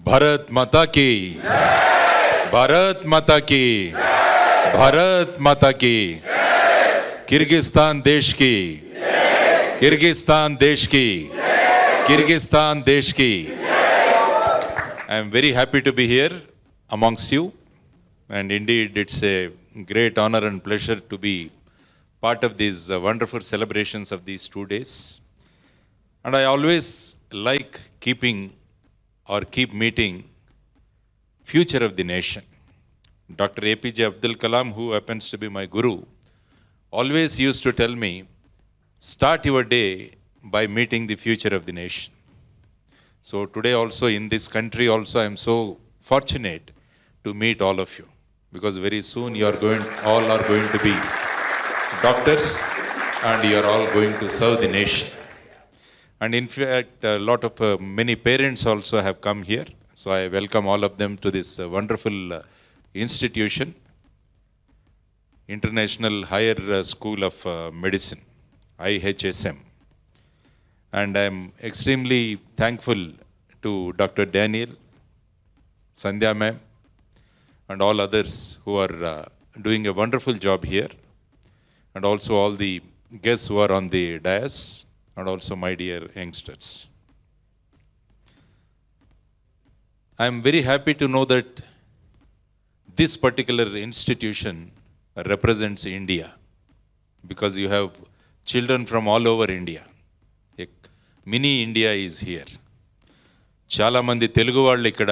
भारत माता की, भारत माता की, भारत माता की, किर्गिस्तान देश की, किर्गिस्तान देश की, किर्गिस्तान देश की. I am very happy to be here amongst you, and indeed it's a great honor and pleasure to be part of these wonderful celebrations of these 2 days. And I always like keep meeting future of the nation. Dr. APJ Abdul Kalam, who happens to be my guru, always used to tell me, start your day by meeting the future of the nation. So today also in this country also I am so fortunate to meet all of you, because very soon all are going to be doctors and you are all going to serve the nation. And in fact a lot of many parents also have come here, so I welcome all of them to this wonderful institution, International Higher School of Medicine, IHSM. And I am extremely thankful to Dr. Daniel, Sandhya ma'am, and all others who are doing a wonderful job here, and also all the guests who are on the dais, and also my dear youngsters. I am very happy to know that this particular institution represents India, because you have children from all over India. Mini India is here. చాలామంది తెలుగు వాళ్ళు ఇక్కడ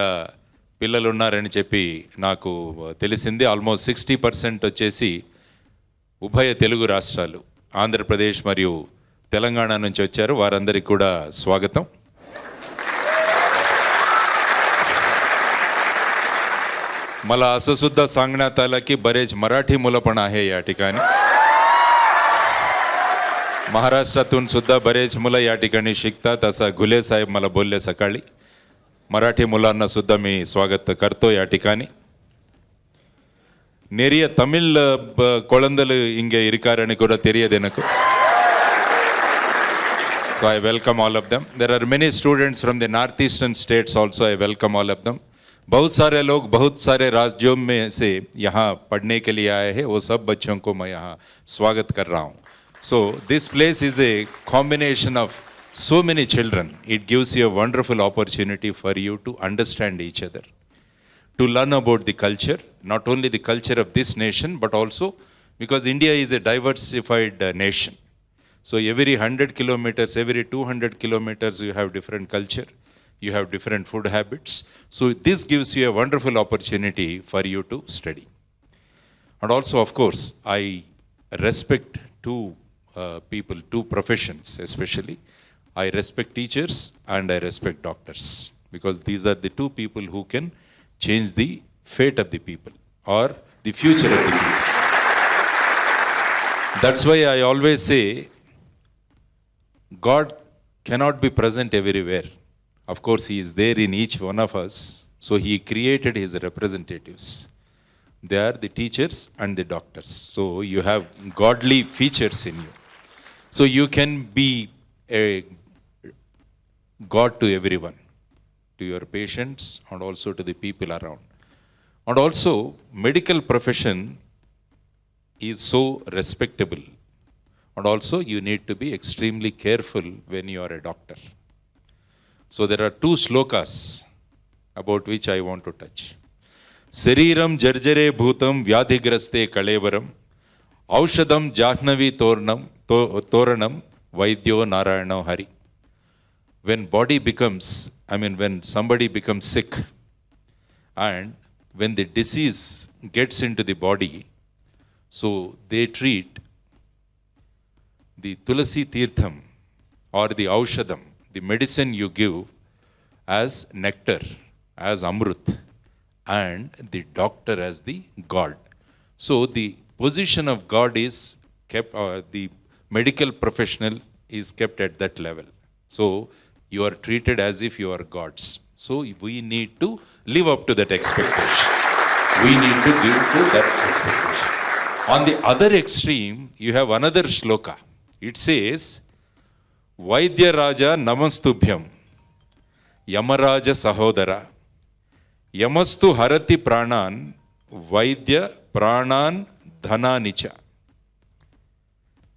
పిల్లలు ఉన్నారని చెప్పి నాకు తెలిసింది. Almost 60% వచ్చేసి ఉభయ తెలుగు రాష్ట్రాలు, ఆంధ్రప్రదేశ్ మరియు తెలంగాణ నుంచి వచ్చారు. వారందరికీ కూడా స్వాగతం. मला असं सुद्धा सांगण्यात आलं की बरेच मराठी मुलं पण आहे या ठिकाणी. महाराष्ट्रातून सुद्धा बरेच मुलं या ठिकाणी शिकतात असं घुले साहेब मला बोलले सकाळी. मराठी मुलांना सुद्धा मी स्वागत करतो या ठिकाणी. நிறைய தமிழ் குழந்தைகள் இங்கே இருக்காருன்னு கூட தெரியாது எனக்கு. So I welcome all of them. There are many students from the northeastern states also. I welcome all of them. बहुत सारे लोग बहुत सारे राज्यों में से यहाँ पढ़ने के लिए आए हैं. वो सब बच्चों को मैं यहाँ स्वागत कर रहा हूँ. So this place is a combination of so many children. It gives you a wonderful opportunity for you to understand each other, to learn about the culture, not only the culture of this nation, but also because India is a diversified nation. So every 100 kilometers, every 200 kilometers, you have different culture, you have different food habits. So this gives you a wonderful opportunity for you to study. And also, of course, I respect two people, two professions especially. I respect teachers and I respect doctors, because these are the two people who can change the fate of the people or the future of the people. That's why I always say God cannot be present everywhere. Of course, He is there in each one of us. So He created His representatives. They are the teachers and the doctors. So you have godly features in you. So you can be a God to everyone, to your patients and also to the people around. And also, medical profession is so respectable. And also, you need to be extremely careful when you are a doctor. So there are two shlokas about which I want to touch. Sariram jarjare bhutam vyadhigraste kalevaram aushadam jahnavi toranam vaidyo narayano hari. When when somebody becomes sick and when the disease gets into the body, so they treat the tulasi tirtham or the aushadam, the medicine you give, as nectar, as amrut, and the doctor as the God. So the position of God is kept, the medical professional is kept at that level. So you are treated as if you are gods. So we need to live up to that expectation. We need to give to that expectation. On the other extreme, you have another shloka. It says, Vaidya Raja Namastubhyam, Yamaraja Sahodara, Yamastu harati pranan vaidya pranan dhananicha.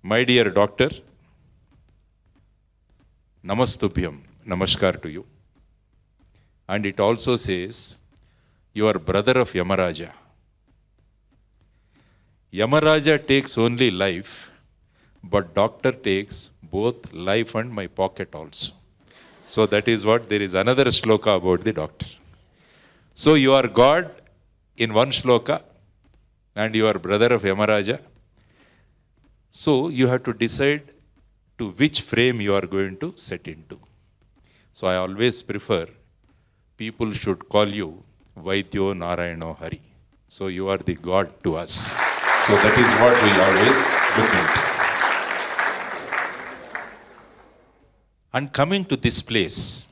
My dear doctor, Namastubhyam, Namaskar to you. And it also says, you are brother of Yamaraja. Yamaraja takes only life, but doctor takes both life and my pocket also. So that is what, there is another shloka about the doctor. So you are God in one shloka, and you are brother of Yamaraja. So you have to decide to which frame you are going to set into. So I always prefer people should call you Vaidyo Narayano Hari. So you are the God to us. So that is what we always look into. And coming to this place,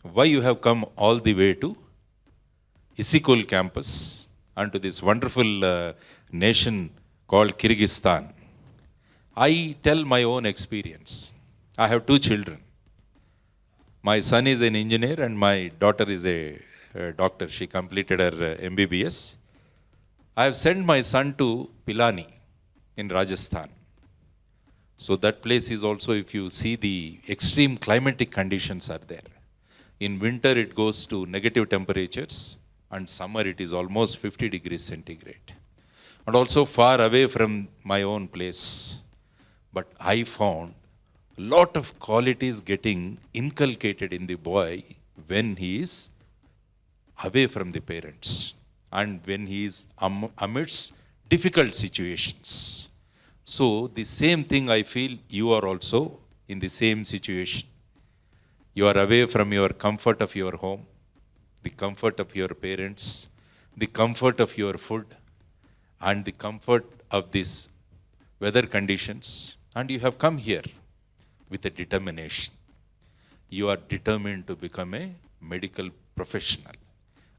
why you have come all the way to Isikul campus and to this wonderful nation called Kyrgyzstan? I tell my own experience. I have two children. My son is an engineer and my daughter is a doctor. She completed her MBBS. I have sent my son to Pilani in Rajasthan. So that place is also, if you see, the extreme climatic conditions are there. In winter it goes to negative temperatures, and summer it is almost 50 degrees centigrade. And also far away from my own place. But I found a lot of qualities getting inculcated in the boy when he is away from the parents and when he is amidst difficult situations. So the same thing I feel you are also in the same situation. You are away from your comfort of your home, the comfort of your parents, the comfort of your food, and the comfort of these weather conditions, and you have come here with a determination. You are determined to become a medical professional,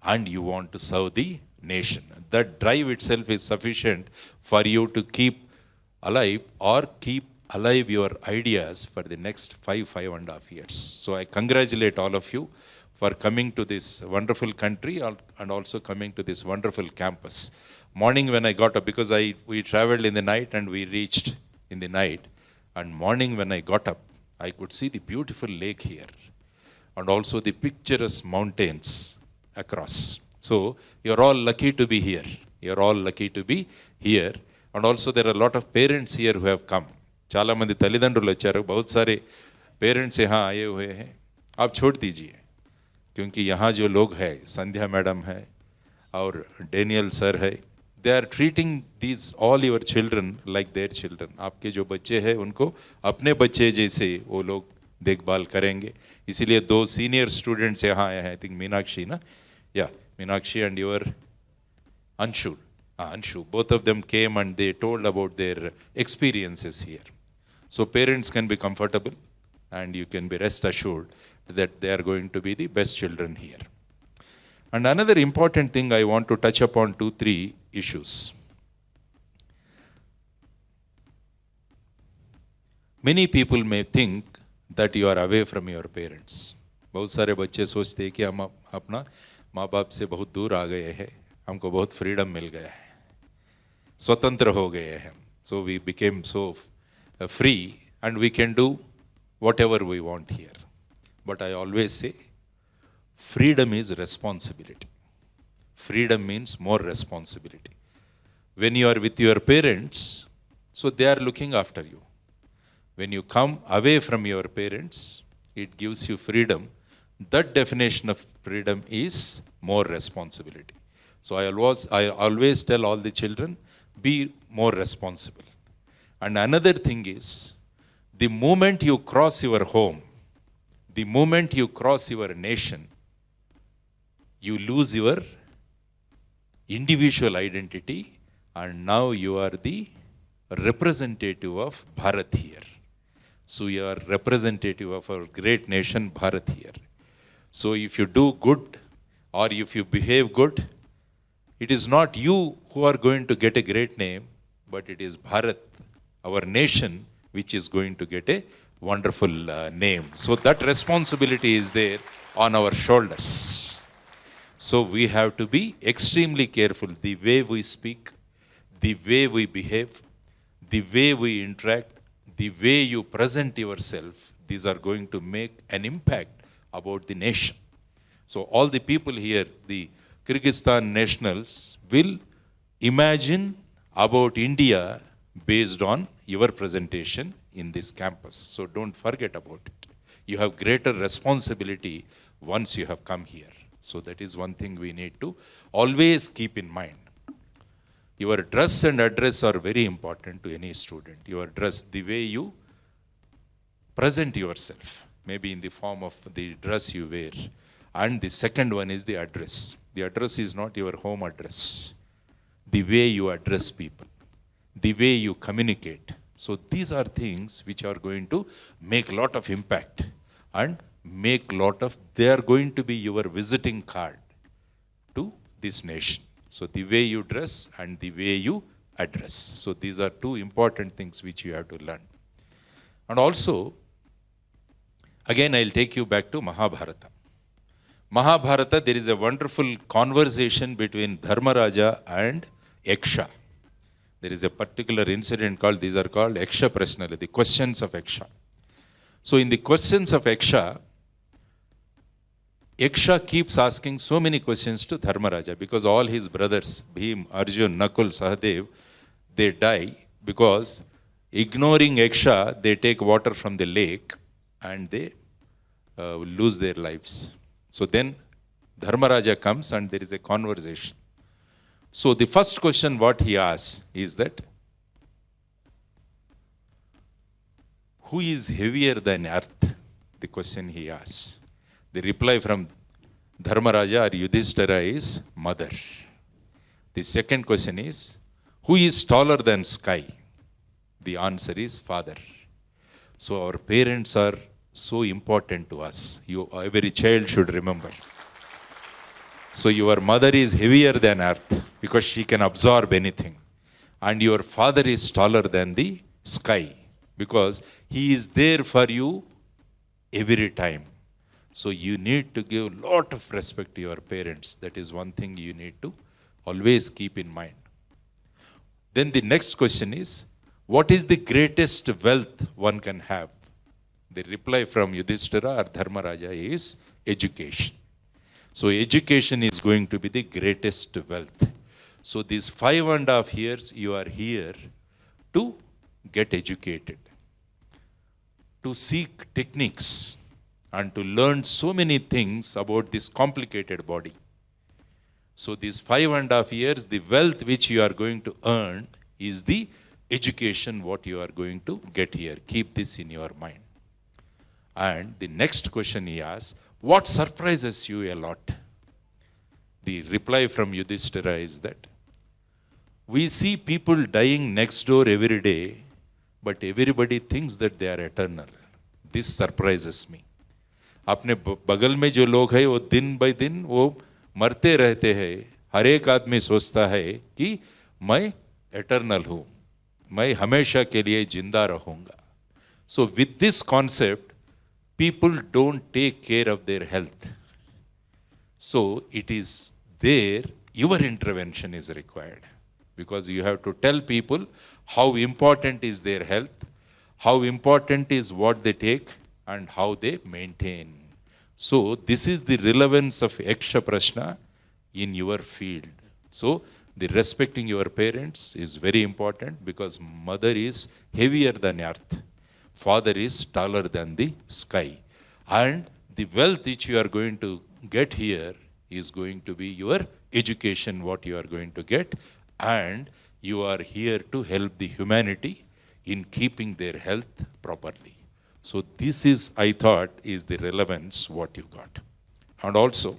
and you want to serve the nation. That drive itself is sufficient for you to keep alive or keep alive your ideas for the next 5.5 years. So I congratulate all of you for coming to this wonderful country and also coming to this wonderful campus. Morning when I got up, because we traveled in the night and we reached in the night, and morning when I got up, I could see the beautiful lake here and also the picturesque mountains across. So you're all lucky to be here. You're all lucky to be here. And also there are a lot of parents here who have come. Chala mandi talidandrulu vacharu, bahut sare parents yahan aaye hue hain. Aap chhod dijiye, kyunki yahan jo log hai, Sandhya madam hai aur Daniel sir hai, they are treating these all your children like their children. आपके जो बच्चे हैं उनको अपने बच्चे जैसे वो लोग देखभाल करेंगे. इसीलिए दो सीनियर स्टूडेंट्स यहाँ आए हैं. I think Meenakshi, na? Yeah, Meenakshi and your Anshu. Anshu. Both of them came and they told about their experiences here. So parents can be comfortable and you can be rest assured that they are going to be the best children here. And another important thing I want to touch upon 2-3 issues. Many people may think that you are away from your parents. बहुत सारे बच्चे सोचते हैं कि हम अपना माँ बाप से बहुत दूर आ गए हैं, हमको बहुत फ्रीडम मिल गया है, स्वतंत्र हो गए हैं. So we became so free and we can do whatever we want here. But I always say, freedom is responsibility. Freedom means more responsibility. When you are with your parents, so they are looking after you. When you come away from your parents, it gives you freedom. That definition of freedom is more responsibility. So I always tell all the children, be more responsible. And another thing is, the moment you cross your home, the moment you cross your nation, you lose your individual identity, and now you are the representative of Bharat here. So you are representative of our great nation Bharat here. So if you do good or if you behave good, it is not you who are going to get a great name, but it is Bharat, our nation, which is going to get a wonderful name. So that responsibility is there on our shoulders. So So we have to be extremely careful. The way we speak, the way we behave, the way we interact, the way you present yourself, these are going to make an impact about the nation. So all the people here, the Kyrgyzstan nationals, will imagine about India based on your presentation in this campus. So don't forget about it. You have greater responsibility once you have come here. So that is one thing we need to always keep in mind. Your dress and address are very important to any student. Your dress, the way you present yourself, maybe in the form of the dress you wear. And the second one is the address. The address is not your home address. The way you address people, the way you communicate. So these are things which are going to make a lot of impact and they are going to be your visiting card to this nation. So the way you dress and the way you address. So these are two important things which you have to learn. And also, again, I'll take you back to Mahabharata. Mahabharata, there is a wonderful conversation between Dharmaraja and Yaksha. There is a particular incident called, these are called Yaksha Prashnala, the questions of Yaksha. So in the questions of Yaksha, Yaksha keeps asking so many questions to Dharmaraja because all his brothers, Bhim, Arjun, Nakul, Sahadev, they die because ignoring Yaksha, they take water from the lake and they lose their lives. So then Dharmaraja comes and there is a conversation. So the first question what he asks is that, who is heavier than earth? The question he asks. The reply from Dharmaraja or Yudhishthira is mother. The second question is, who is taller than sky? The answer is father. So our parents are so important to us. Every child should remember. So your mother is heavier than earth because she can absorb anything. And your father is taller than the sky because he is there for you every time. So you need to give a lot of respect to your parents. That is one thing you need to always keep in mind. Then the next question is, what is the greatest wealth one can have? The reply from Yudhishthira or Dharmaraja is education. So education is going to be the greatest wealth. So these 5.5 years you are here to get educated, to seek techniques and to learn so many things about this complicated body. So these 5.5 years, the wealth which you are going to earn is the education what you are going to get here. Keep this in your mind. And the next question he asks, what surprises you a lot? The reply from Yudhishthira is that, we see people dying next door every day, but everybody thinks that they are eternal. This surprises me. अपने बगल में जो लोग हैं वो दिन bye दिन वो मरते रहते हैं. हर एक आदमी सोचता है कि मैं eternal हूँ, मैं हमेशा के लिए जिंदा रहूँगा. So with this concept, people don't take care of their health. So it is there, your intervention is required. Because you have to tell people how important is their health, how important is what they take, and how they maintain. So this is the relevance of Yaksha Prashna in your field. So the respecting your parents is very important because mother is heavier than earth. Father is taller than the sky. And the wealth which you are going to get here is going to be your education, what you are going to get. And you are here to help the humanity in keeping their health properly. So this is, I thought, is the relevance what you got. And also,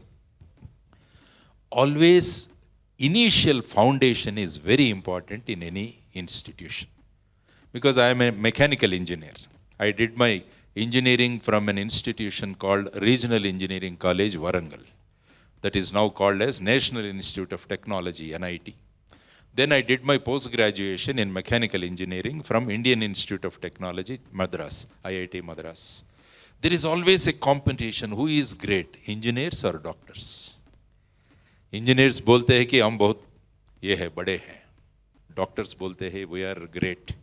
always initial foundation is very important in any institution. Because I am a mechanical engineer. I did my engineering from an institution called Regional Engineering College, Warangal. That is now called as National Institute of Technology, NIT. Then I did my post-graduation in mechanical engineering from Indian Institute of Technology, Madras, IIT Madras. There is always a competition, who is great, engineers or doctors? Engineers बोलते हैं कि हम बहुत ये है, बड़े हैं. Doctors बोलते हैं we are great.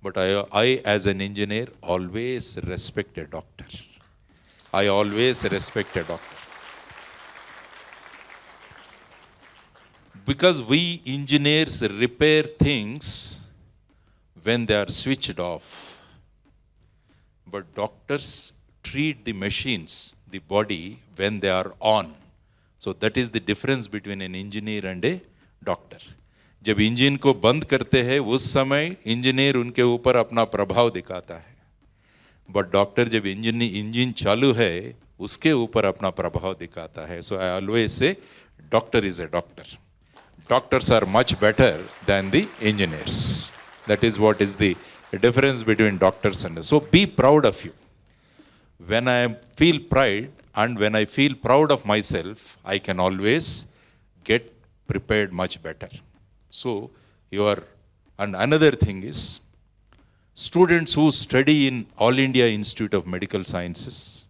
But I as an engineer always respect a doctor. I always respect a doctor. Because we engineers repair things when they are switched off. But doctors treat the machines, the body, when they are on. So that is the difference between an engineer and a doctor. जब engine को बंद करते हैं उस समय engineer उनके ऊपर अपना प्रभाव दिखाता है, बट डॉक्टर जब इंजन चालू है उसके ऊपर अपना प्रभाव दिखाता है. So I always say doctor is a doctor. Doctors are much better than the engineers. That is what is the difference between doctors and us. So be proud of you. When I feel pride and when I feel proud of myself, I can always get prepared much better. So and another thing is, students who study in All India Institute of Medical Sciences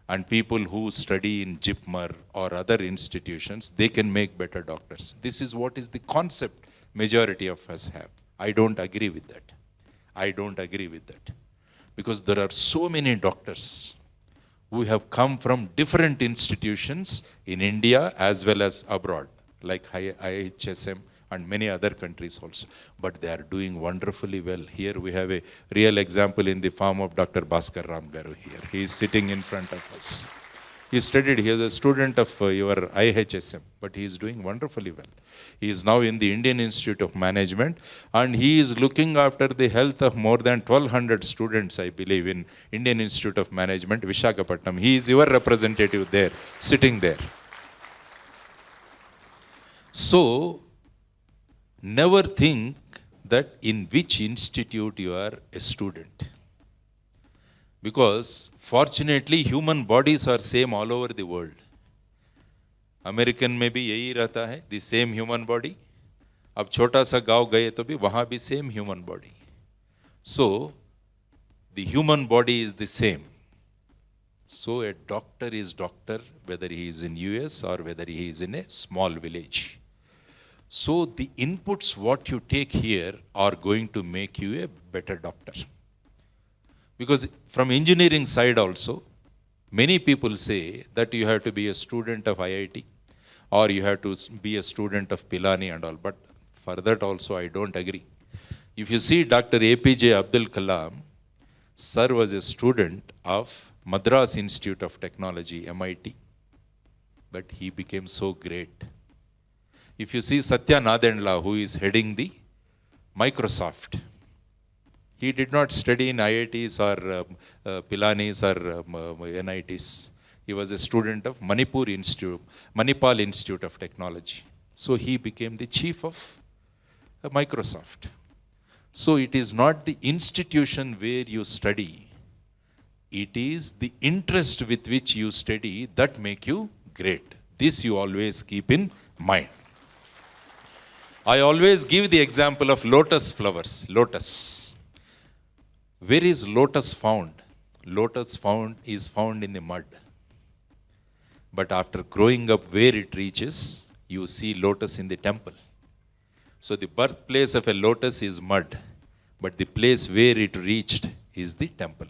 and people who study in JIPMER or other institutions, they can make better doctors. This is what is the concept majority of us have. I don't agree with that. I don't agree with that. Because there are so many doctors who have come from different institutions in India as well as abroad, like IHSM and many other countries also. But they are doing wonderfully well. Here we have a real example in the form of Dr. Bhaskar Ram Garu here. He is sitting in front of us. He studied, he is a student of your IHSM, but he is doing wonderfully well. He is now in the Indian Institute of Management, and he is looking after the health of more than 1,200 students, I believe, in Indian Institute of Management, Visakhapatnam. He is your representative there, sitting there. So, never think that in which institute you are a student. Because fortunately human bodies are same all over the world. American में भी यही रहता है, the same human body. अब छोटा सा गांव गए तो भी वहाँ भी same human body. So the human body is the same. So a doctor is doctor whether he is in US or whether he is in a small village. So the inputs what you take here are going to make you a better doctor. Because from engineering side also, many people say that you have to be a student of IIT or you have to be a student of Pilani and all. But for that also I don't agree. If you see Dr. APJ Abdul Kalam, sir was a student of Madras Institute of Technology, MIT. But he became so great. If you see Satya Nadella, who is heading the Microsoft, he did not study in IITs or Pilanis or NITs. He was a student of Manipal Institute of Technology. So he became the chief of Microsoft. So it is not the institution where you study. It is the interest with which you study that make you great. This you always keep in mind. I always give the example of lotus flowers. Lotus. Where is lotus found? Lotus is found in the mud. But after growing up where it reaches, you see lotus in the temple. So the birthplace of a lotus is mud, but the place where it reached is the temple.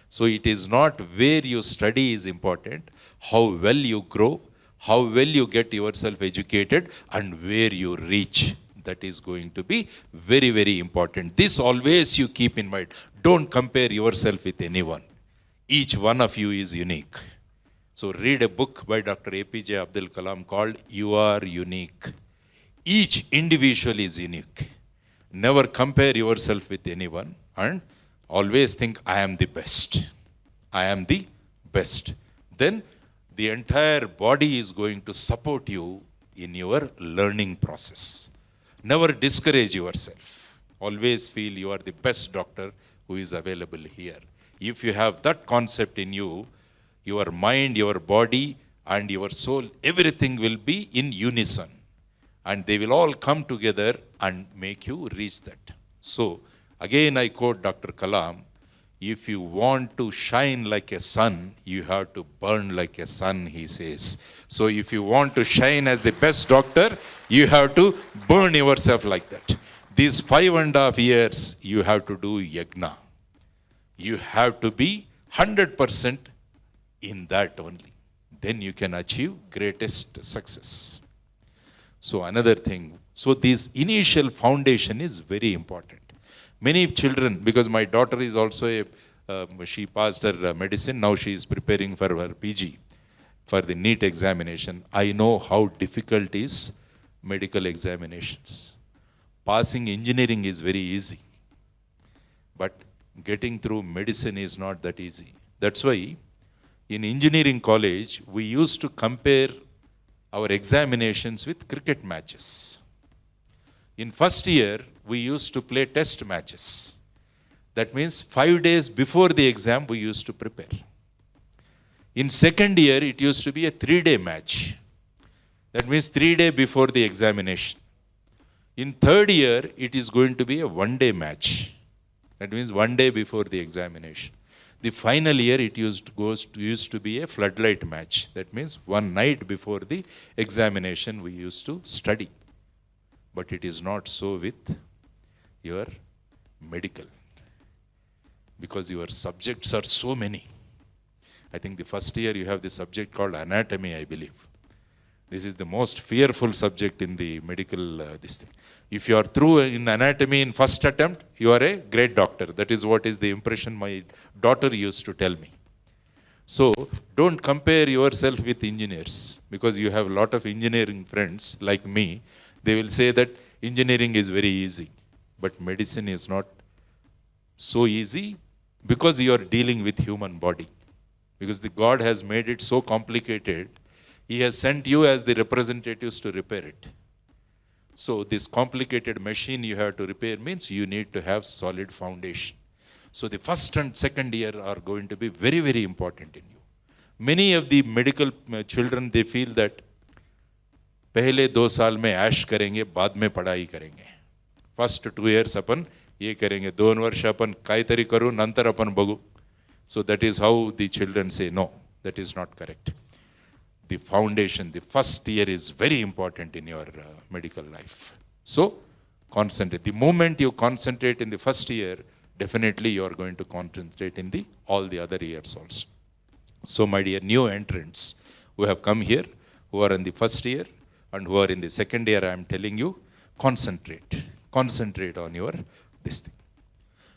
So it is not where you study is important, how well you grow, how well you get yourself educated, and where you reach. That is going to be very, very important. This always you keep in mind. Don't compare yourself with anyone. Each one of you is unique. So read a book by Dr. APJ Abdul Kalam called You Are Unique. Each individual is unique. Never compare yourself with anyone and always think, I am the best. I am the best. Then the entire body is going to support you in your learning process. Never discourage yourself. Always feel you are the best doctor who is available here. If you have that concept in you, your mind, your body, and your soul, everything will be in unison. And they will all come together and make you reach that. So, again I quote Dr. Kalam, If you want to shine like a sun, you have to burn like a sun, he says. So if you want to shine as the best doctor, you have to burn yourself like that. These 5.5 years, you have to do yagna. You have to be 100% in that only. Then you can achieve greatest success. So another thing, so this initial foundation is very important. Many children, because my daughter is also she passed her medicine, now she is preparing for her PG, for the NEET examination. I know how difficult is medical examinations. Passing engineering is very easy, but getting through medicine is not that easy. That's why in engineering college, we used to compare our examinations with cricket matches. In first year, we used to play test matches. That means 5 days before the exam, we used to prepare. In second year, it used to be a 3-day match. That means 3 days before the examination. In third year, it is going to be a 1-day match. That means 1 day before the examination. The final year, it used to be a floodlight match. That means one night before the examination, we used to study. But it is not so with your medical, because your subjects are so many. I think the first year you have the subject called anatomy, I believe. This is the most fearful subject in the medical this thing. If you are through in anatomy in first attempt, you are a great doctor. That is what is the impression my daughter used to tell me. So don't compare yourself with engineers, because you have a lot of engineering friends like me. They will say that engineering is very easy, but medicine is not so easy, because you are dealing with human body. Because the God has made it so complicated, He has sent you as the representatives to repair it. So this complicated machine you have to repair means you need to have solid foundation. So the first and second year are going to be very, very important in you. Many of the medical children, they feel that पहले 2 साल में ऐश करेंगे, बाद में पढ़ाई करेंगे. First 2 years अपन ये करेंगे, 2 वर्ष अपन काहीतरी करू, नंतर अपन बघू. So that is how the children say, no, that is not correct. The foundation, the first year is very important in your medical life. So concentrate. The moment you concentrate in the first year, definitely you are going to concentrate in all the other years also. So my dear new entrants who have come here, who are in the first year and who are in the second year, I am telling you, concentrate. Concentrate on your this thing.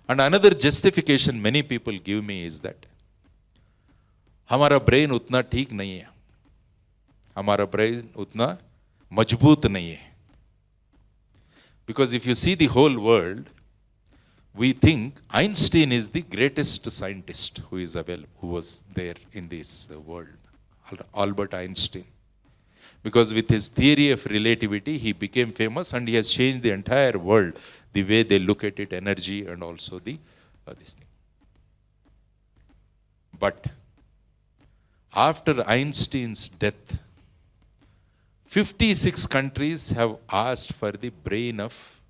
And another justification many people give me is that हमारा brain उतना ठीक नहीं है, हमारा brain उतना मजबूत नहीं है. Because if you see the whole world, we think Einstein is the greatest scientist who is available, who was there in this world, Albert Einstein. Because with his theory of relativity, he became famous and he has changed the entire world, the way they look at it, energy and also this thing. But after Einstein's death, 56 countries have asked for the brain of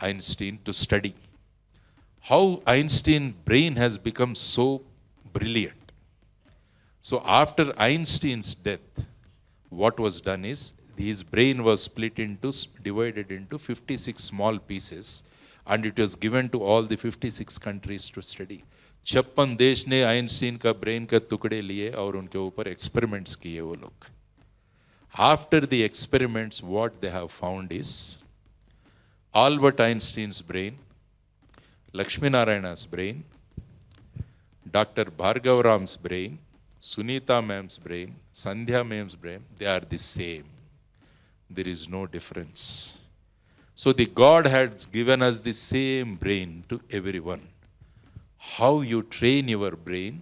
Einstein to study. How Einstein's brain has become so brilliant. So after Einstein's death, what was done is, his brain was divided into 56 small pieces, and it was given to all the 56 countries to study. 56 देश ने Einstein का brain का टुकड़े लिए और उनके ऊपर experiments किए वो लोग. After the experiments, what they have found is Albert Einstein's brain, Lakshmi Narayana's brain, Dr. Bhargav Ram's brain, Sunita ma'am's brain, Sandhya ma'am's brain, they are the same. There is no difference. So the God has given us the same brain to everyone. How you train your brain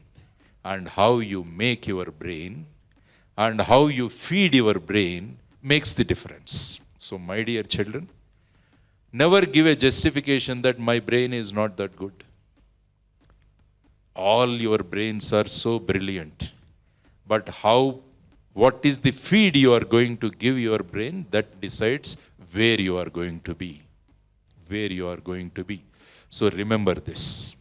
and how you make your brain and how you feed your brain makes the difference. So my dear children, never give a justification that my brain is not that good. All your brains are so brilliant. But what is the feed you are going to give your brain, that decides where you are going to be. Where you are going to be. So remember this.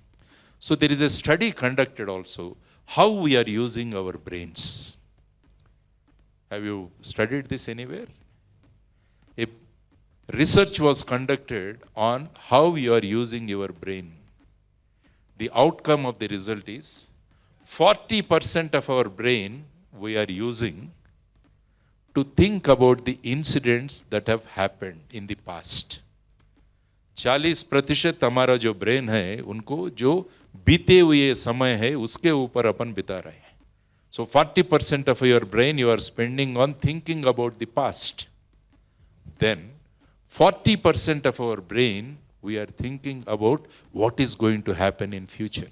So there is a study conducted also, how we are using our brains. Have you studied this anywhere? A research was conducted on how you are using your brain. The outcome of the result is 40% of our brain we are using to think about the incidents that have happened in the past. 40% हमारा जो brain है उनको जो बीते हुए समय है उसके ऊपर अपन बिता रहे हैं. So 40% of your brain you are spending on thinking about the past. Then 40% of our brain we are thinking about what is going to happen in future.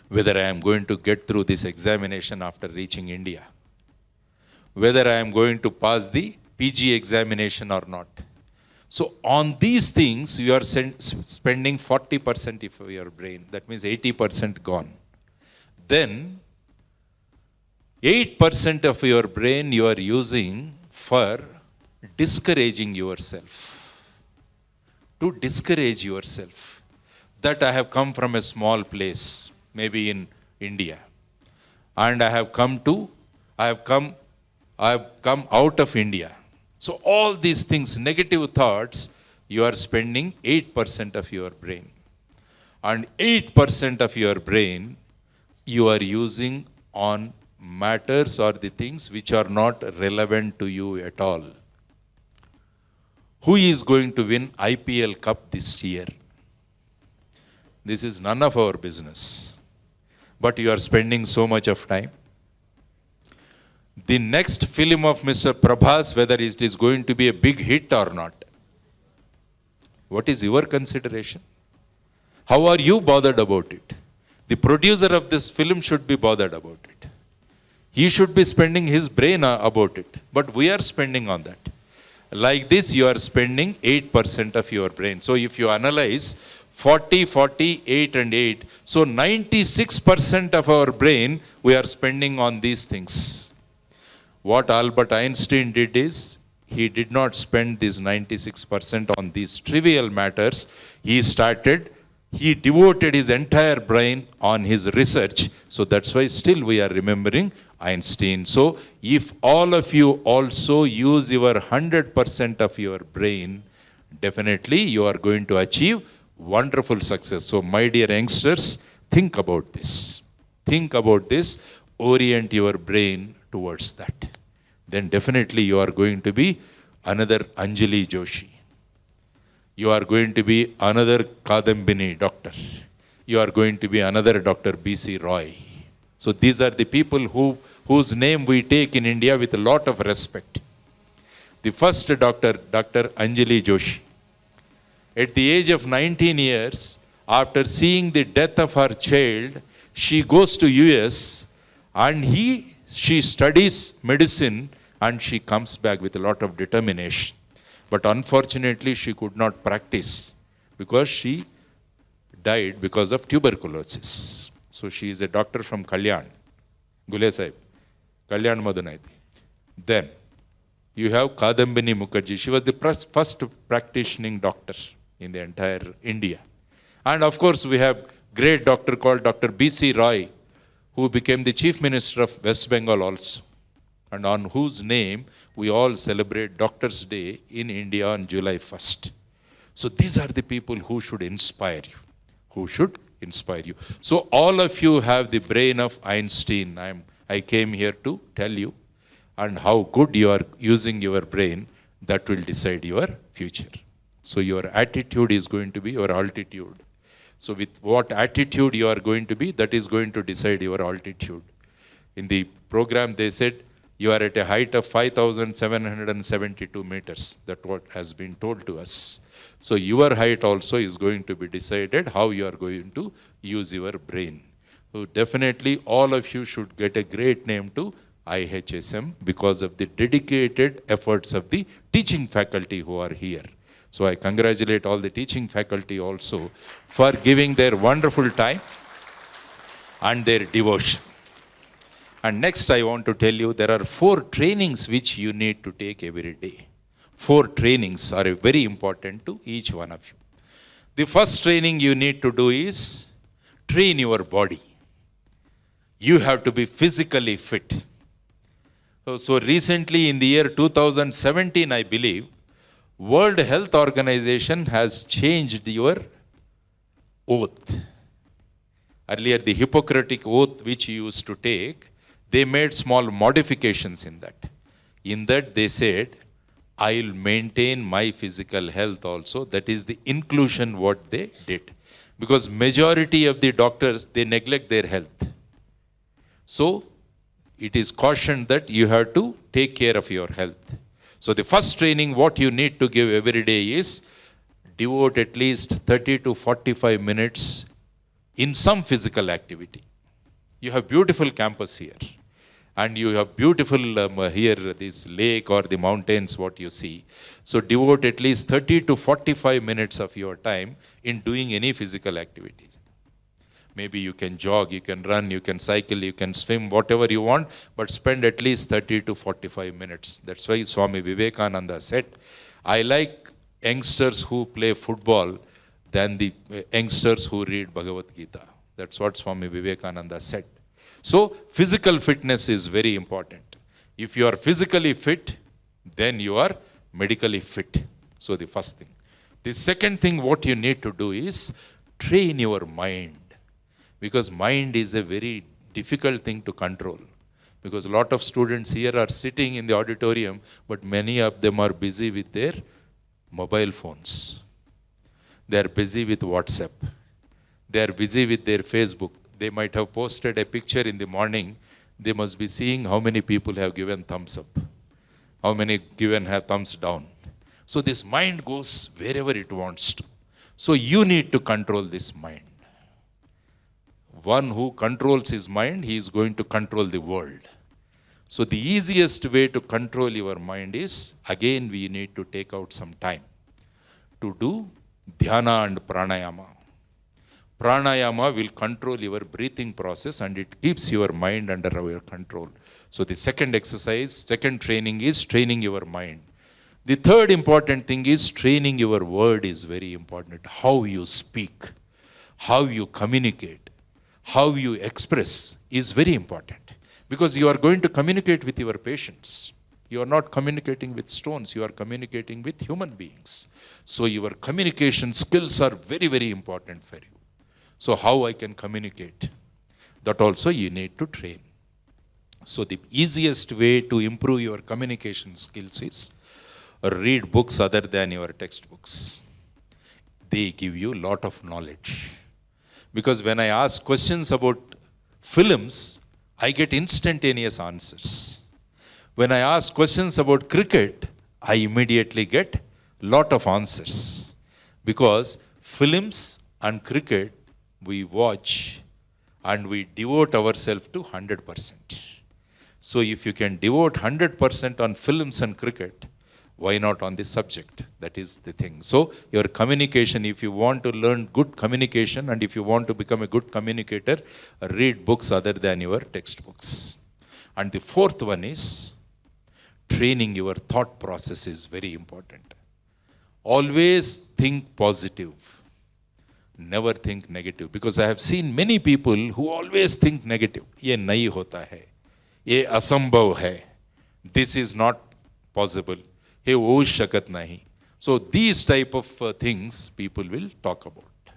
Whether I am going to get through this examination after reaching India. Whether I am going to pass the PG examination or not. So on these things, you are spending 40% of your brain. That means 80% gone. Then 8% of your brain you are using for discouraging yourself. To discourage yourself. That I have come from a small place, maybe in India. And I have come out of India. So all these things, negative thoughts, you are spending 8% of your brain. And 8% of your brain, you are using on matters or the things which are not relevant to you at all. Who is going to win IPL Cup this year? This is none of our business. But you are spending so much of time. The next film of Mr. Prabhas, whether it is going to be a big hit or not. What is your consideration? How are you bothered about it? The producer of this film should be bothered about it. He should be spending his brain about it. But we are spending on that. Like this, you are spending 8% of your brain. So if you analyze 40, 40, 8 and 8, so 96% of our brain we are spending on these things. What Albert Einstein did is, he did not spend this 96% on these trivial matters. He devoted his entire brain on his research. So that's why still we are remembering Einstein. So if all of you also use your 100% of your brain, definitely you are going to achieve wonderful success. So my dear youngsters, think about this. Think about this. Orient your brain towards that. Then definitely you are going to be another Anjali Joshi. You are going to be another Kadambini doctor. You are going to be another Dr. B.C. Roy. So these are the people whose name we take in India with a lot of respect. The first doctor, Dr. Anjali Joshi. At the age of 19 years, after seeing the death of her child, she goes to US and she studies medicine and she comes back with a lot of determination. But unfortunately, she could not practice because she died because of tuberculosis. So she is a doctor from Kalyan, Gule Sahib, Kalyan Madunaiti. Then you have Kadambini Mukherjee. She was the first practicing doctor in the entire India. And of course, we have great doctor called Dr. B.C. Roy, who became the Chief Minister of West Bengal also, and on whose name we all celebrate Doctors' Day in India on July 1st. So these are the people who should inspire you. So all of you have the brain of Einstein. I came here to tell you, and how good you are using your brain, that will decide your future. So your attitude is going to be your altitude. So with what attitude you are going to be, that is going to decide your altitude. In the program they said, you are at a height of 5,772 meters. That's what has been told to us. So your height also is going to be decided how you are going to use your brain. So definitely all of you should get a great name to IHSM because of the dedicated efforts of the teaching faculty who are here. So I congratulate all the teaching faculty also for giving their wonderful time and their devotion. And next I want to tell you, there are 4 trainings which you need to take every day. 4 trainings are very important to each one of you. The first training you need to do is train your body. You have to be physically fit. So recently in the year 2017, I believe, World Health Organization has changed your oath. Earlier, the Hippocratic oath which you used to take, they made small modifications in that. In that they said, I'll maintain my physical health also. That is the inclusion what they did. Because majority of the doctors, they neglect their health. So, it is cautioned that you have to take care of your health. So the first training what you need to give every day is devote at least 30 to 45 minutes in some physical activity. You have beautiful campus here. And you have beautiful here, this lake or the mountains what you see. So devote at least 30 to 45 minutes of your time in doing any physical activities. Maybe you can jog, you can run, you can cycle, you can swim, whatever you want, but spend at least 30 to 45 minutes. That's why Swami Vivekananda said, I like youngsters who play football than the youngsters who read Bhagavad Gita. That's what Swami Vivekananda said. So, physical fitness is very important. If you are physically fit, then you are medically fit. So, the first thing. The second thing what you need to do is train your mind. Because mind is a very difficult thing to control. Because a lot of students here are sitting in the auditorium, but many of them are busy with their mobile phones. They are busy with WhatsApp. They are busy with their Facebook. They might have posted a picture in the morning. They must be seeing how many people have given thumbs up, how many have thumbs down. So this mind goes wherever it wants to. So you need to control this mind. One who controls his mind, he is going to control the world. So the easiest way to control your mind is, again we need to take out some time to do dhyana and pranayama. Pranayama will control your breathing process and it keeps your mind under your control. So the second exercise, second training is training your mind. The third important thing is training your word is very important. How you speak, how you communicate, how you express is very important. Because you are going to communicate with your patients. You are not communicating with stones, you are communicating with human beings. So your communication skills are very, very important for you. So how I can communicate? That also you need to train. So the easiest way to improve your communication skills is read books other than your textbooks. They give you a lot of knowledge. Because when I ask questions about films, I get instantaneous answers. When I ask questions about cricket, I immediately get lot of answers. Because films and cricket, we watch and we devote ourselves to 100%. So if you can devote 100% on films and cricket, why not on this subject? That is the thing. So your communication, if you want to learn good communication and if you want to become a good communicator, read books other than your textbooks. And the fourth one is training your thought process is very important. Always think positive. Never think negative. Because I have seen many people who always think negative. ये नहीं होता है. ये असंभव है. This is not possible. हे हो शकत नहीं. So these type of things people will talk about.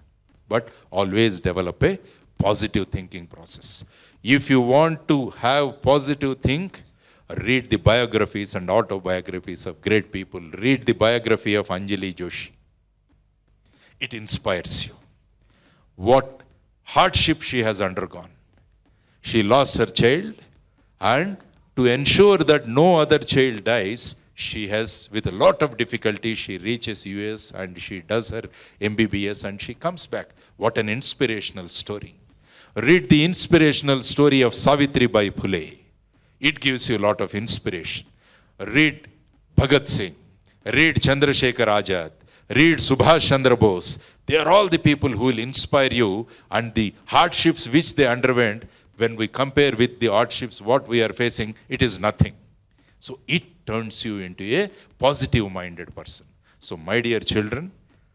But always develop a positive thinking process. If you want to have positive think, read the biographies and autobiographies of great people. Read the biography of Anjali Joshi. It inspires you. What hardship she has undergone. She lost her child, and to ensure that no other child dies, she has, with a lot of difficulty, she reaches US and she does her MBBS and she comes back. What an inspirational story. Read the inspirational story of Savitri Bai Phule. It gives you a lot of inspiration. Read Bhagat Singh. Read Chandrasekhar Azad. Read Subhash Chandra Bose. They are all the people who will inspire you, and the hardships which they underwent, when we compare with the hardships what we are facing, it is nothing. So it turns you into a positive-minded person. So my dear children,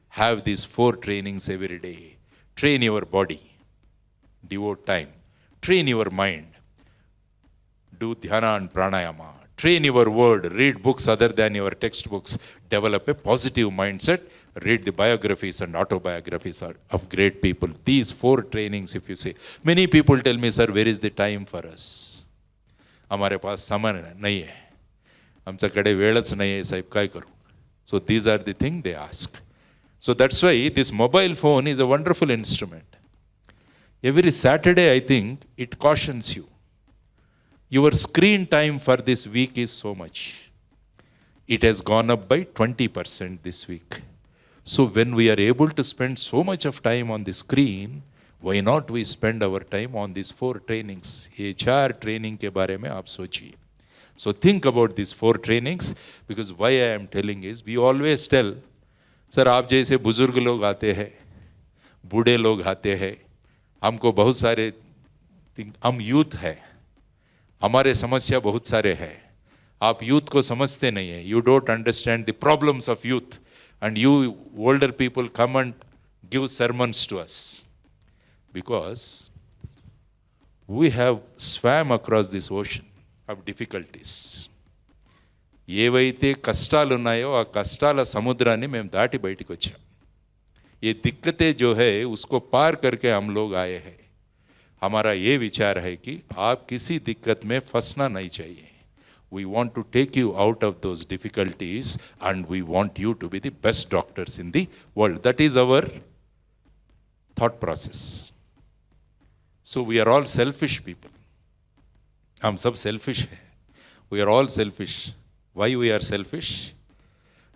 have these 4 trainings every day. Train your body. devote time. Train your mind. Do dhyana and pranayama. Train your word. Read books other than your textbooks. Develop a positive mindset. Read the biographies and autobiographies of great people. These 4 trainings, if you say. Many people tell me, sir, where is the time for us? हमारे पास समय नहीं है. आमच्याकडे वेळच नाही आहे साहेब, काय करू? So these are the things they ask. So that's why this mobile phone is a wonderful instrument. Every Saturday, I think, it cautions you. Your screen time for this week is so much. It has gone up by 20% this week. So when we are able to spend so much of time on the screen, why not we spend our time on these 4 trainings? HR training के बारे में आप सोचिए. So think about these 4 trainings, because why I am telling is, we always tell, sir आप जैसे बुजुर्ग लोग आते हैं, बूढ़े लोग आते हैं, हमको बहुत सारे, हम यूथ है, हमारे समस्या बहुत सारे हैं, आप यूथ को समझते नहीं है, you don't understand the problems of youth, and you older people come and give sermons to us, because we have swam across this ocean of difficulties. ఏవైతే కష్టాలు ఉన్నాయో ఆ కష్టాల సముద్రాన్ని మేము దాటి బయటికి వచ్చాం. ये दिक्कतें जो है उसको पार करके हम लोग आए हैं. हमारा ये विचार है कि आप किसी दिक्कत में फंसना नहीं चाहिए. We want to take you out of those difficulties and we want you to be the best doctors in the world. That is our thought process. So we are all selfish people. हम सब selfish हैं. We are all selfish. Why we are selfish?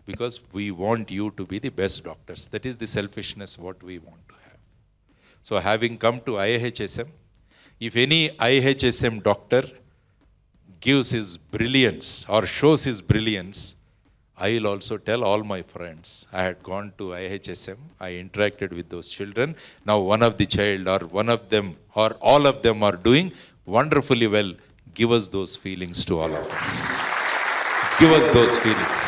Because we want you to be the best doctors. That is the selfishness what we want to have. So having come to IHSM, if any IHSM doctor gives his brilliance or shows his brilliance, I will also tell all my friends. I had gone to IHSM, I interacted with those children. Now one of the child or one of them or all of them are doing wonderfully well. Give us those feelings to all of us. Give us those feelings.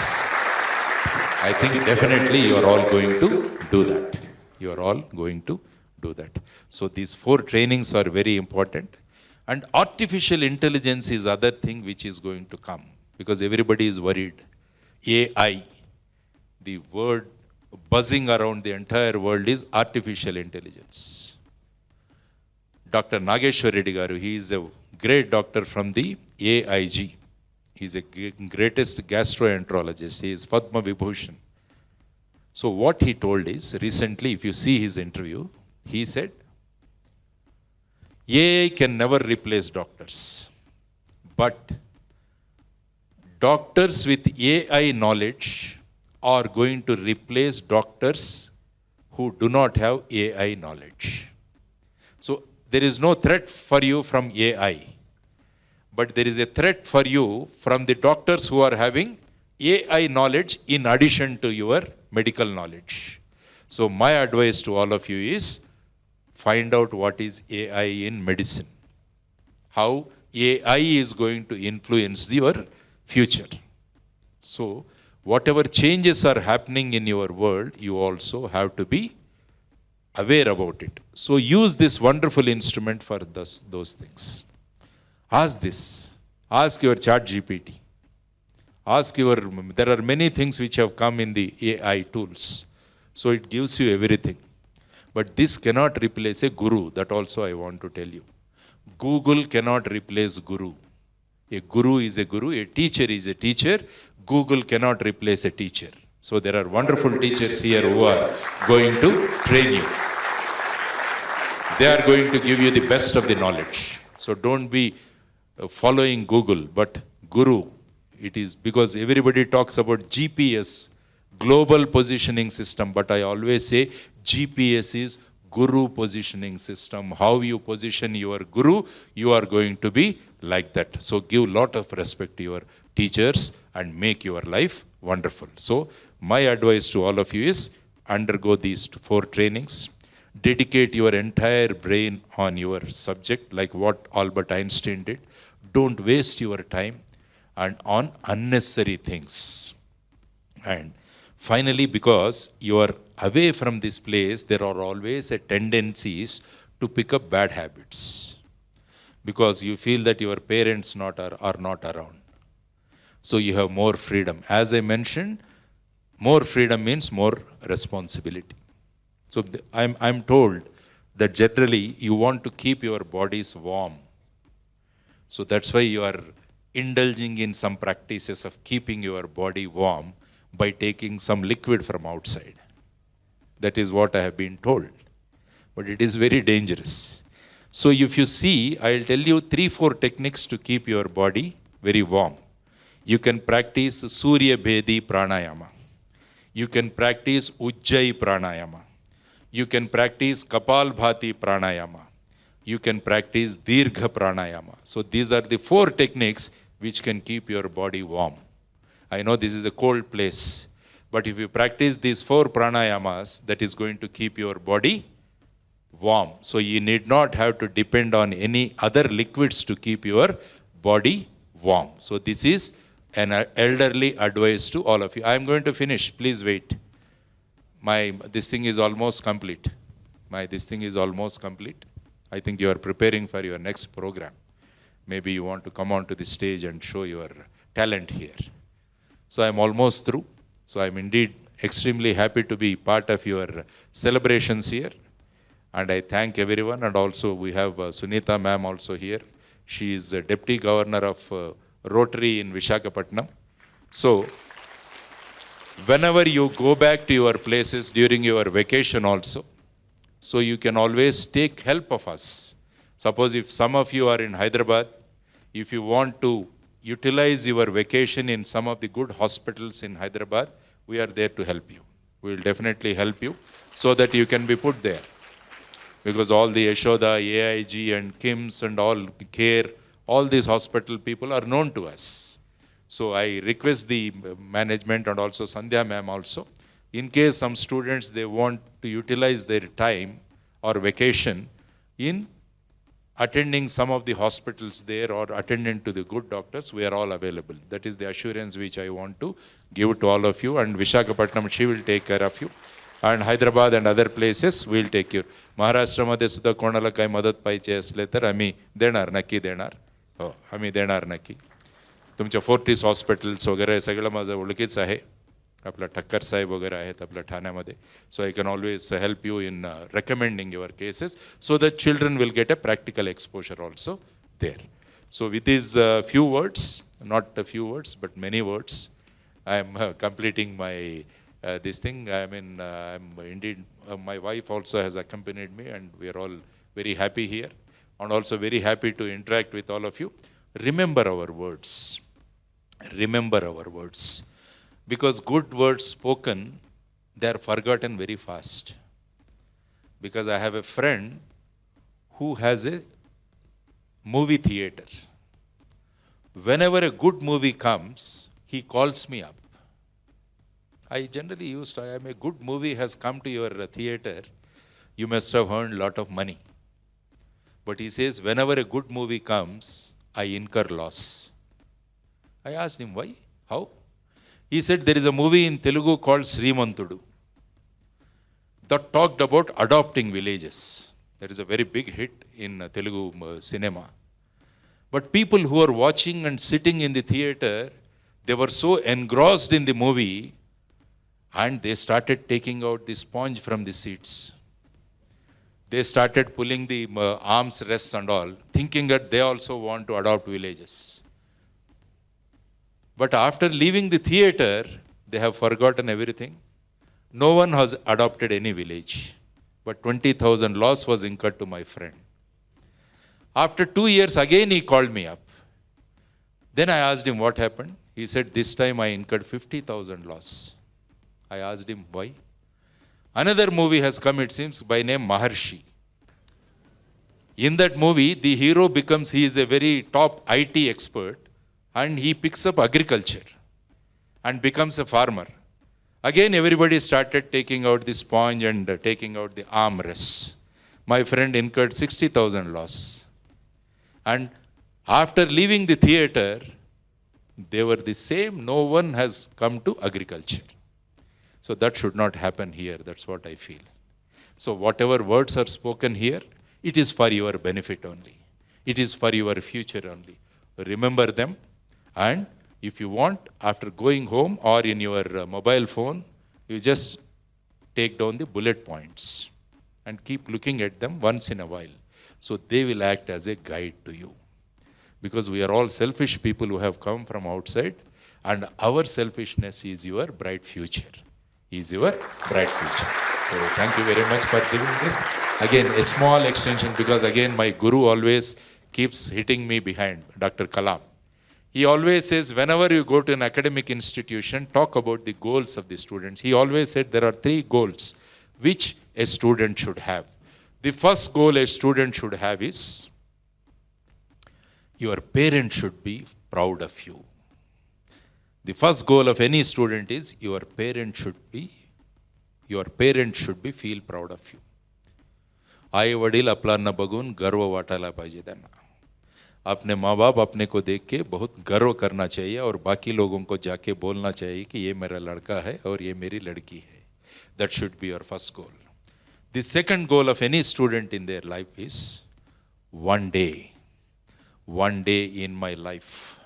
I think definitely you are all going to do that. You are all going to do that. So these 4 trainings are very important. And artificial intelligence is other thing which is going to come, because everybody is worried. AI, the word buzzing around the entire world is artificial intelligence. Dr. Nageshwar Reddy garu, he is a great doctor from the AIG. He is a greatest gastroenterologist. He is Padma Vibhushan. So what he told is, recently, if you see his interview, he said, AI can never replace doctors, but doctors with AI knowledge are going to replace doctors who do not have AI knowledge. So there is no threat for you from AI, but there is a threat for you from the doctors who are having AI knowledge in addition to your medical knowledge. So my advice to all of you is, find out what is AI in medicine, how AI is going to influence your future. So whatever changes are happening in your world, you also have to be aware about it. So use this wonderful instrument for those things. Ask this. Ask your chat GPT. There are many things which have come in the AI tools. So it gives you everything. But this cannot replace a guru. That also I want to tell you. Google cannot replace guru. A guru is a guru. A teacher is a teacher. Google cannot replace a teacher. So there are wonderful teachers here who are going to train you. They are going to give you the best of the knowledge. So don't be following Google, but guru. It is because everybody talks about GPS, global positioning system, but I always say GPS is guru positioning system. How you position your guru, you are going to be like that. So give lot of respect to your teachers and make your life wonderful. So my advice to all of you is, undergo these 4 trainings. Dedicate your entire brain on your subject, like what Albert Einstein did. Don't waste your time and on unnecessary things. And finally, because you are away from this place, there are always a tendencies to pick up bad habits because you feel that your parents are not around. So you have more freedom. As I mentioned, more freedom means more responsibility. So I'm told that generally you want to keep your bodies warm. So that's why you are indulging in some practices of keeping your body warm by taking some liquid from outside. That is what I have been told. But it is very dangerous. So if you see, I'll tell you 3-4 techniques to keep your body very warm. You can practice Surya Bhedi Pranayama. You can practice Ujjayi Pranayama. You can practice Kapalbhati Pranayama. You can practice Dirgha Pranayama. So these are the 4 techniques which can keep your body warm. I know this is a cold place, but if you practice these 4 pranayamas, that is going to keep your body warm. So you need not have to depend on any other liquids to keep your body warm. So this is an elderly advice to all of you. I am going to finish. Please wait. This thing is almost complete. This thing is almost complete. I think you are preparing for your next program. Maybe you want to come onto the stage and show your talent here. So I'm almost through. So I'm indeed extremely happy to be part of your celebrations here. And I thank everyone. And also we have Sunita ma'am also here. She is Deputy Governor of Rotary in Visakhapatnam. So whenever you go back to your places during your vacation also, so you can always take help of us. Suppose if some of you are in Hyderabad, if you want to utilize your vacation in some of the good hospitals in Hyderabad, we are there to help you. We will definitely help you so that you can be put there. Because all the Yashoda, AIG and KIMS and all CARE, all these hospital people are known to us. So I request the management and also Sandhya ma'am also, in case some students, they want to utilize their time or vacation in attending some of the hospitals there or attending to the good doctors, we are all available. That is the assurance which I want to give to all of you. And Visakhapatnam, she will take care of you. And Hyderabad and other places, we will take care. महाराष्ट्रामध्ये सुद्धा कोणाला काही मदत पाहिजे असले तर आम्ही देणार, नक्की देणार. हो, आम्ही देणार नक्की. तुमच्या फोर्टिस हॉस्पिटल्स वगैरे सगळं माझं ओळखीच आहे. आपला ठक्कर साहेब वगैरे आहेत आपल्या ठाण्यामध्ये. So I can always help you in recommending your cases so that children will get a practical exposure also there. So with these few words, not a few words, but many words, I am completing my this thing. I mean, I'm indeed, my wife also has accompanied me and we are all very happy here and also very happy to interact with all of you. Remember our words. Remember our words. Because good words spoken, they are forgotten very fast. Because I have a friend who has a movie theater. Whenever a good movie comes, he calls me up. I generally used to, a good movie has come to your theater, you must have earned a lot of money. But he says, whenever a good movie comes, I incur loss. I asked him, why? How? He said, there is a movie in Telugu called Srimantudu that talked about adopting villages. That is a very big hit in Telugu cinema. But people who are watching and sitting in the theater, they were so engrossed in the movie and they started taking out the sponge from the seats. They started pulling the arms rests and all, thinking that they also want to adopt villages. But after leaving the theater, they have forgotten everything. No one has adopted any village. But 20,000 loss was incurred to my friend. After 2 years, again he called me up. Then I asked him what happened. He said, this time I incurred 50,000 loss. I asked him why. Another movie has come, it seems, by name Maharshi. In that movie, the hero becomes, he is a very top IT expert and he picks up agriculture and becomes a farmer. Again, everybody started taking out the sponge and taking out the armrests. My friend incurred 60,000 loss. And after leaving the theater, they were the same. No one has come to agriculture. So that should not happen here. That's what I feel. So whatever words are spoken here, It is for your benefit only. It is for your future only. Remember them, and if you want, after going home or in your mobile phone, you just take down the bullet points and keep looking at them once in a while. So they will act as a guide to you. Because we are all selfish people who have come from outside, and our selfishness is your bright future. Is your bright future. So thank you very much for giving this. Again, a small extension, because again, my guru always keeps hitting me behind, Dr. Kalam. He always says, whenever you go to an academic institution, talk about the goals of the students. He always said there are 3 goals which a student should have. The first goal a student should have is, your parents should be proud of you. The first goal of any student is, your parents should be feel proud of you. आई वडील आपलांना बघून गर्व वाटायला पाहिजे त्यांना. अपने माँ बाप अपने को देख के बहुत गर्व करना चाहिए और बाकी लोगों को जाके बोलना चाहिए कि ये मेरा लड़का है और ये मेरी लड़की है. That should be your first goal. The second goal of any student in their life is, one day in my life,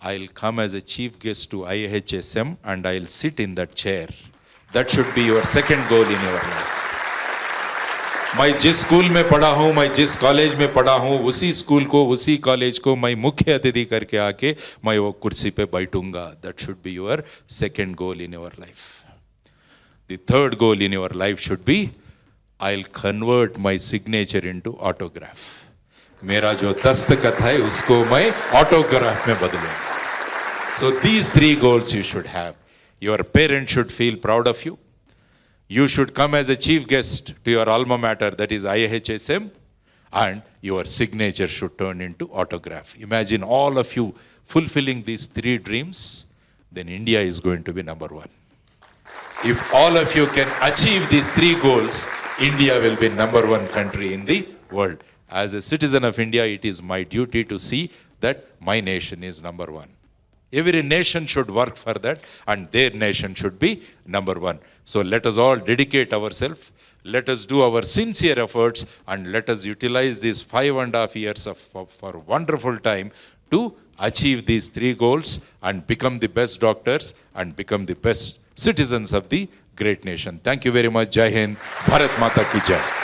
I'll come as a chief guest to IHSM and I'll sit in that chair. That should be your second goal in your life. मैं जिस school में पढ़ा हूँ, मैं जिस college में पढ़ा हूँ, उसी स्कूल को, उसी कॉलेज को मैं मुख्य अतिथि करके आके मैं वो कुर्सी पे बैठूंगा. That should be your second goal in your life. The third goal in your life should be, I'll convert my signature into autograph. मेरा जो दस्तखत है उसको मैं autograph में बदलूंगा. So these 3 goals you should have. Your parents should feel proud of you. You should come as a chief guest to your alma mater, that is IHSM, and your signature should turn into autograph. Imagine all of you fulfilling these 3 dreams, then India is going to be number 1. If all of you can achieve these 3 goals, India will be number 1 country in the world. As a citizen of India, it is my duty to see that my nation is number 1. Every nation should work for that, and their nation should be number 1. So let us all dedicate ourselves, let us do our sincere efforts, and let us utilize these 5.5 years for wonderful time to achieve these 3 goals and become the best doctors and become the best citizens of the great nation. Thank you very much. Jai Hind. Bharat Mata ki Jai.